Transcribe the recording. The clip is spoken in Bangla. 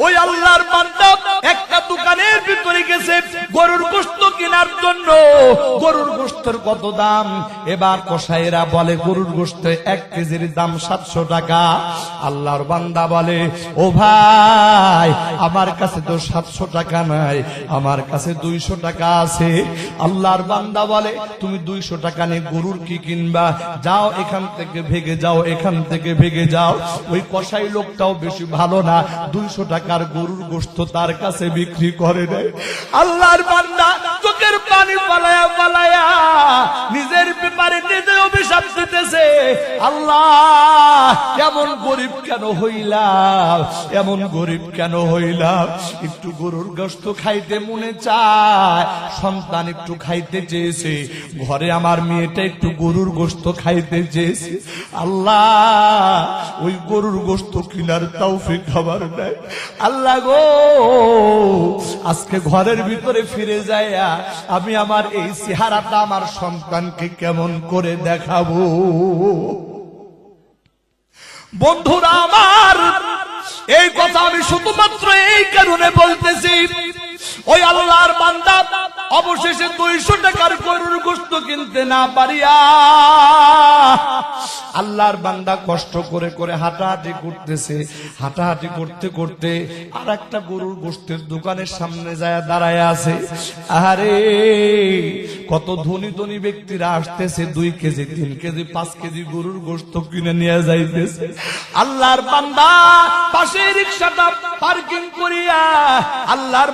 ওই আল্লাহর বান্দা একটা দোকানের ভিতরে গেছে গরুর গোশত কেনার জন্য। গরুর গোশতের কত দাম? এবার কসাইরা বলে গরুর গোশত 1 কেজির দাম 700 টাকা। আল্লাহর বান্দা বলে, ও ভাই, আমার কাছে তো 700 টাকা নাই, আমার কাছে 200 টাকা আছে। আল্লাহর বান্দা বলে, তুমি 200 টাকা নিয়ে গরুর কি কিনবা? যাও এখান থেকে ভেগে যাও, এখান থেকে ভেগে যাও। ওই কসাই লোকটাও বেশি ভালো না, 200 টাকার গরুর গোশত তার কাছে বিক্রি করে দেয়। আল্লাহর বান্দা চোখের পানি পালায়া পালায়া নিজের ব্যাপারে নিজে অভিশাপ দিতেছে, আল্লাহ এমন গরিব কেন হইলাম, এমন গরিব কেন হইলাম? একটু গরুর গোশত খাইতে মনে চায়, সন্তান একটু খাইতে চেয়েছে, ঘরে আমার মেয়েটা একটু গরুর গোশত খাইতে চেয়েছে, আল্লাহ ওই গরুর গোশত কিনার তৌফিক আমার নাই। আল্লাহ গো, আজকে ঘরের ভিতরে ফিরে যাইয়া আমি আমার এই চেহারাটা আমার সন্তানকে কেমন করে দেখাবো? বন্ধুরা আমার, এই কথা আমি শুধুমাত্র এই কারণে বলতেছি, ওই আল্লাহর বান্দা অবশেষে 200 টাকার গরুর গোশত কিনতে না পারিয়া আল্লাহর বান্দা কষ্ট করে করে হাঁটাহাঁটি করতেছে। হাঁটাহাঁটি করতে করতে আর একটা গরুর গোশতের দোকানের সামনে যায় দাঁড়ায় আছে। আরে কত ধনী ধনী ব্যক্তিরা আসতেছে, 2 কেজি 3 কেজি 5 কেজি গরুর গোশত কিনে নিয়ে যাইতেছে। আল্লাহর বান্দা পাশে রিকশাটা পার্কিং করিয়া আল্লাহর